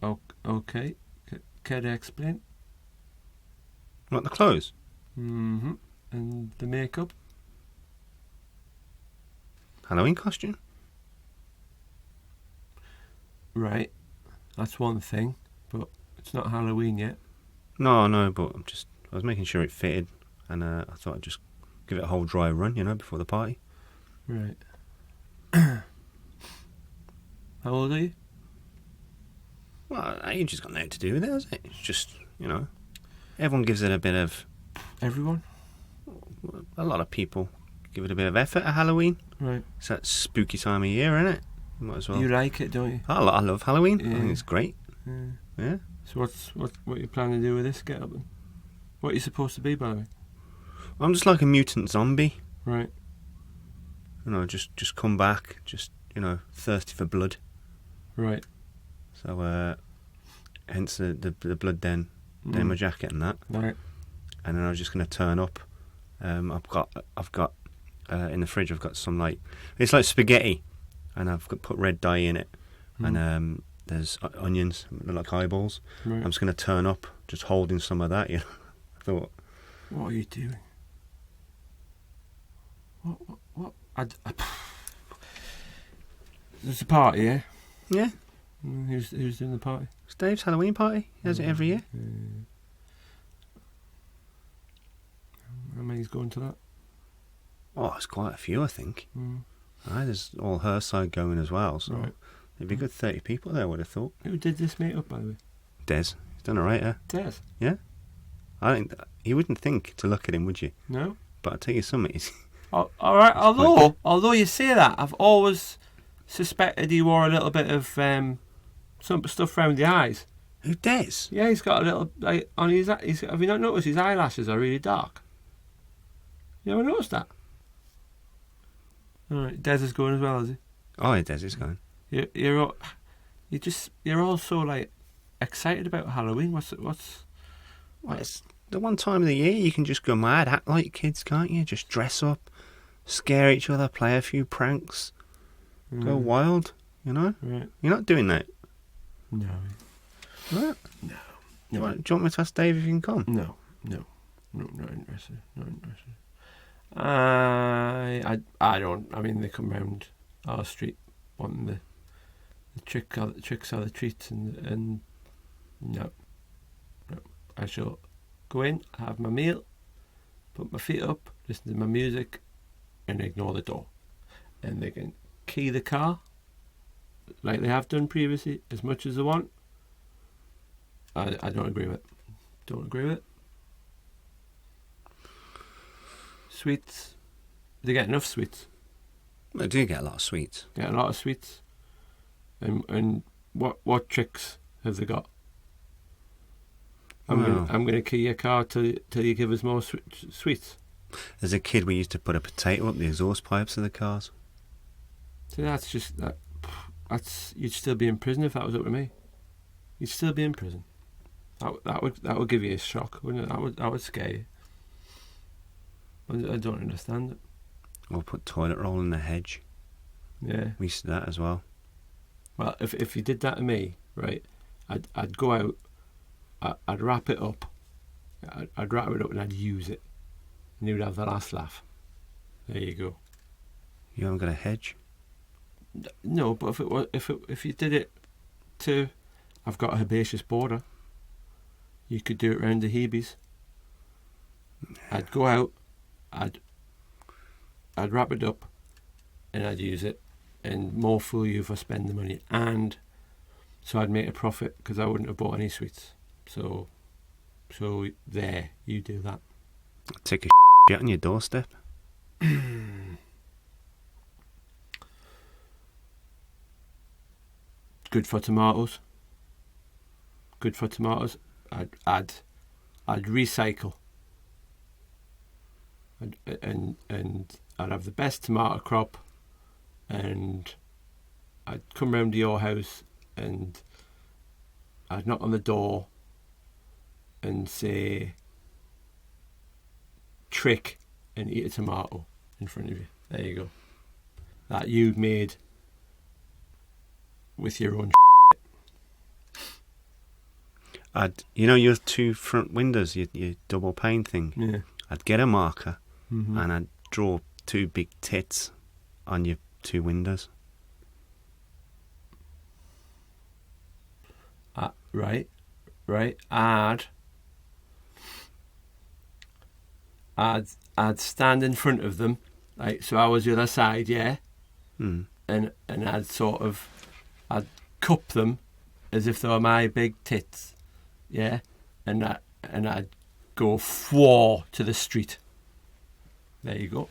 Okay. Care to explain? What, the clothes? Mm-hmm. And the makeup? Halloween costume? Right. That's one thing, but it's not Halloween yet. No, but I was making sure it fitted, and I thought I'd just give it a whole dry run, before the party. Right. How old are you? Well, age has got nothing to do with it, has it? It's just, everyone gives it a bit of... Everyone? A lot of people give it a bit of effort at Halloween. Right. It's that spooky time of year, isn't it? You might as well. You like it, don't you? I love Halloween. Yeah. I think it's great. Yeah. So what you planning to do with this get up? What are you supposed to be, by the way? I'm just like a mutant zombie. Right. Just come back, thirsty for blood. Right. So, hence the blood den my jacket and that. Right. And then I was just going to turn up. I've got in the fridge. I've got some it's like spaghetti, and I've put red dye in it, and there's onions like eyeballs. Right. I'm just going to turn up, just holding some of that. I thought, what are you doing? What? There's a party, yeah? yeah, Who's doing the party? it's Dave's Halloween party. He has it every year. How many's going to that? Oh, it's quite a few, I think. Mm. There's all her side going as well, so Right. there'd be a good 30 people there, I would have thought. Who did this makeup, by the way? Des, he's done alright, yeah. Des? Yeah. I think you wouldn't think to look at him, would you? No? But I'll tell you something, he's... All right. Although you say that, I've always suspected he wore a little bit of some stuff around the eyes. Who, Des? Yeah, he's got a little on his. Have you not noticed his eyelashes are really dark? You ever noticed that? All right, Des is going as well, is he? Oh, yeah, Des is going. You're all so excited about Halloween. What's Well, it's the one time of the year you can just go mad, act like kids, can't you? Just dress up, scare each other, play a few pranks, go wild, Right. You're not doing that. No. What? No. Do you want me to ask Dave if you can come? No, not interested. Not interested. I don't. I mean, they come round our street wanting the tricks are the treats, and no. I shall go in, have my meal, put my feet up, listen to my music, and ignore the door. And they can key the car, like they have done previously, as much as they want. I don't agree with it. Don't agree with it. Sweets. They get enough sweets. I do get a lot of sweets. Get a lot of sweets. And what tricks have they got? I'm gonna key your car till you give us more sweets. As a kid, we used to put a potato up the exhaust pipes of the cars. So that's you'd still be in prison if that was up to me. You'd still be in prison. That would give you a shock, wouldn't it? That would scare you. I don't understand it. Or put toilet roll in the hedge. Yeah. We used to do that as well. Well, if you did that to me, right, I'd go out, I'd wrap it up, I'd wrap it up and I'd use it, and you'd have the last laugh. There you go. You haven't got a hedge? No, but if you did it to, I've got a herbaceous border. You could do it round the Hebes. I'd go out, I'd wrap it up, and I'd use it, and more fool you for spending the money, and so I'd make a profit because I wouldn't have bought any sweets. So there, you do that. Take a shit on your doorstep. Good for tomatoes. Good for tomatoes. I'd recycle. And I'd have the best tomato crop, and I'd come round to your house and I'd knock on the door and say trick and eat a tomato in front of you. There you go. That you made with your own your two front windows, your double pane thing. Yeah. I'd get a marker Mm-hmm. and I'd draw two big tits on your two windows. Right. I'd stand in front of them, like, so I was the other side, yeah, Mm. and I'd cup them as if they were my big tits, yeah, and I'd go four to the street. There you go.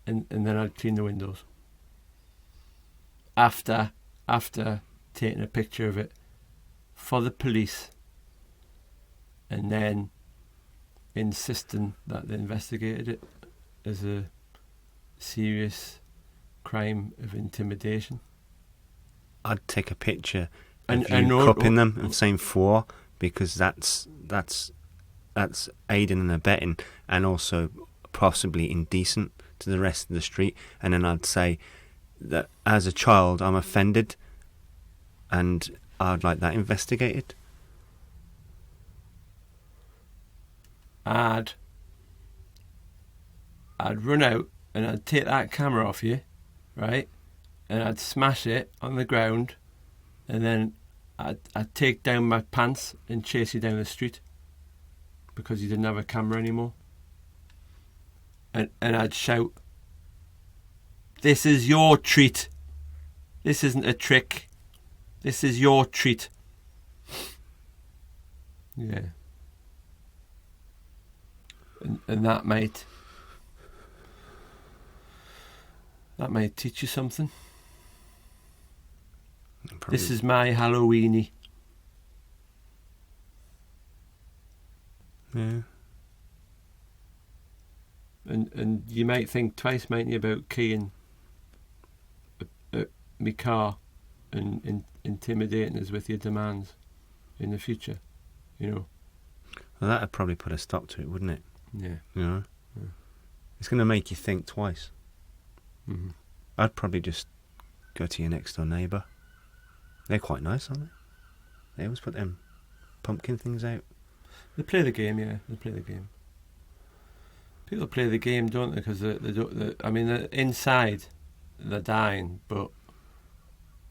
And then I'd clean the windows. After taking a picture of it for the police, and then insisting that they investigated it as a serious crime of intimidation. I'd take a picture And- of and you no- cupping them and saying four, because that's aiding and abetting, and also possibly indecent to the rest of the street. And then I'd say that as a child I'm offended and I'd like that investigated. I'd run out and I'd take that camera off you, right? And I'd smash it on the ground, and then I'd take down my pants and chase you down the street because you didn't have a camera anymore. And I'd shout, "This is your treat. This isn't a trick. This is your treat." Yeah. And that might teach you something. Probably, This is my Halloweeny. yeah. And you might think twice, mightn't you, about keying my car and intimidating us with your demands in the future, you know. Well, that'd probably put a stop to it, wouldn't it? Yeah. You know, Yeah. It's going to make you think twice. Mm-hmm. I'd probably just go to your next door neighbour. They're quite nice, aren't they? They always put them pumpkin things out. They play the game, yeah. They play the game. People play the game, don't they? Because they don't. I mean, they're inside, they're dying, but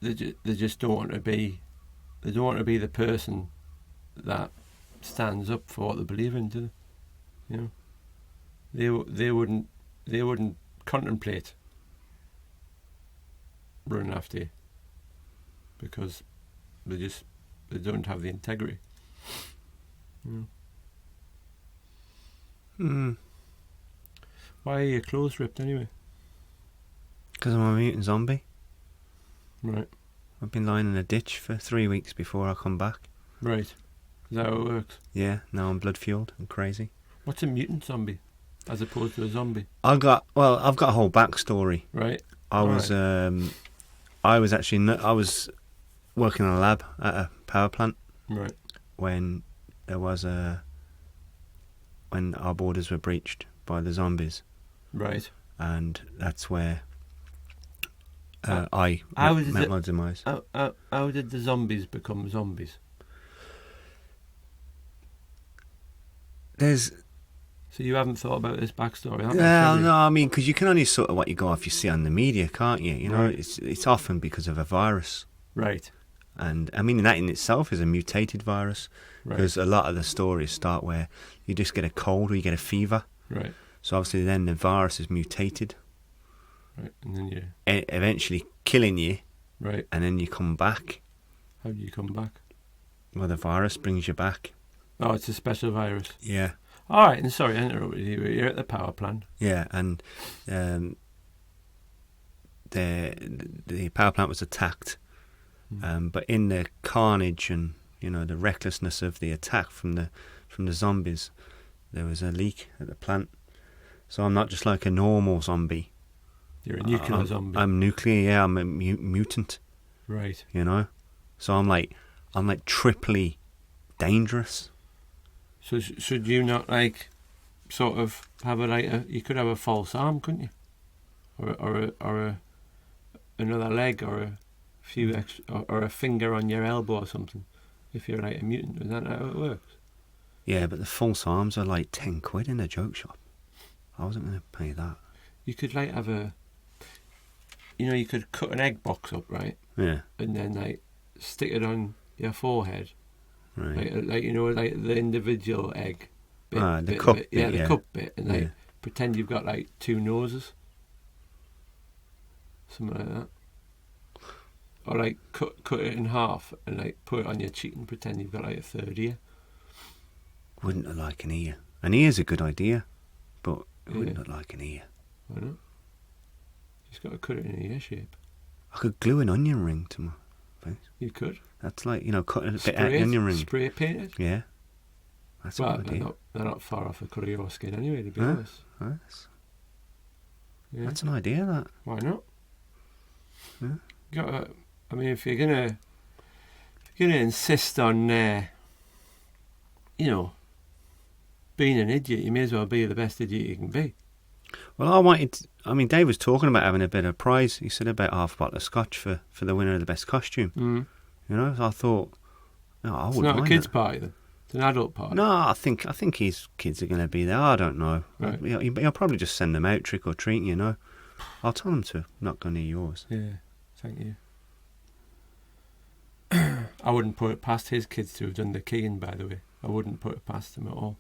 they just don't want to be. They don't want to be the person that stands up for what they believe in, do they? You know, they wouldn't contemplate running after you because they don't have the integrity. You know. Hmm. Why are your clothes ripped anyway? Because I'm a mutant zombie. Right. I've been lying in a ditch for 3 weeks before I come back. Right. Is that how it works? Yeah, now I'm blood fueled and crazy. What's a mutant zombie as opposed to a zombie? I've got a whole backstory. Right. I was working in a lab at a power plant Right. when our borders were breached by the zombies, Right. and that's where How I is met it- my demise. How did the zombies become zombies? There's So you haven't thought about this backstory, have you? no, I mean, because you can only sort of what you go off you see on the media, can't you? You know, Right. it's often because of a virus, Right. and I mean that in itself is a mutated virus, Right. because a lot of the stories start where you just get a cold or you get a fever. Right. So obviously then the virus is mutated, Right. And then you. eventually killing you, Right. and then you come back. How do you come back? Well, the virus brings you back. Oh, it's a special virus. Yeah. All right. And sorry, I interrupted you. You're at the power plant. Yeah, and the power plant was attacked, but in the carnage and the recklessness of the attack from the zombies, there was a leak at the plant. So I'm not just like a normal zombie. You're a nuclear zombie. I'm nuclear. Yeah, I'm a mutant. Right. So I'm like triply dangerous. So should you not sort of have you could have a false arm, couldn't you? Or another leg or a few extra, or a finger on your elbow or something, if you're like a mutant. Is that how it works? Yeah, but the false arms are like 10 quid in a joke shop. I wasn't going to pay that. You could like have a, you could cut an egg box up, right? Yeah. And then like stick it on your forehead, Right. like like the individual egg. The cup bit, yeah, the yeah. cup bit, and like Yeah. pretend you've got like 2 noses, something like that. Or like cut it in half and like put it on your cheek and pretend you've got like a 3rd ear. Wouldn't look like an ear. An ear's a good idea, but it wouldn't Yeah. look like an ear. Why not? Just got to cut it in an ear shape. I could glue an onion ring to my face. You could. That's like, cutting a bit out of the onion ring. Spray paint it. Yeah. That's a Well, good idea. they're not far off the colour of your skin anyway, to be Huh? honest. Yeah. That's an idea, that. Why not? Yeah. If you're gonna insist on, being an idiot, you may as well be the best idiot you can be. Well, Dave was talking about having a bit of prize. He said about half a bottle of scotch for the winner of the best costume. Mm. So I thought, no, I It's wouldn't not a mind kids' that. party, then. It's an adult party. No, I think his kids are going to be there. I don't know. Right. He'll probably just send them out trick or treat. I'll tell them to not go near yours. Yeah, thank you. I wouldn't put it past his kids to have done the keying, by the way. I wouldn't put it past them at all.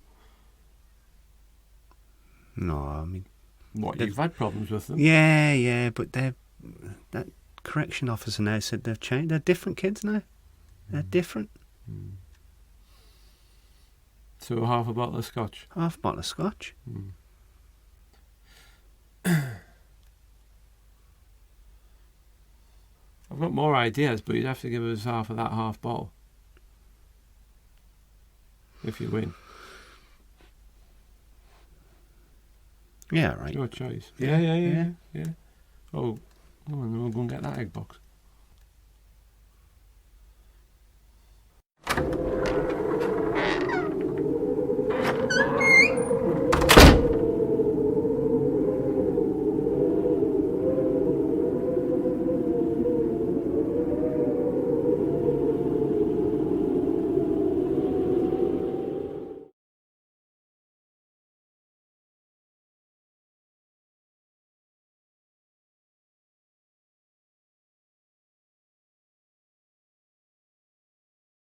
No, What, They've- you've had problems with them? yeah, but that correction officer now said they've changed. They're different kids now. They're different. Mm. So half a bottle of scotch. Half a bottle of scotch. Mm. I've got more ideas, but you'd have to give us half of that half bottle. If you win. Yeah, right. Your choice. Yeah, Yeah. Oh, come on, we'll go and get that egg box.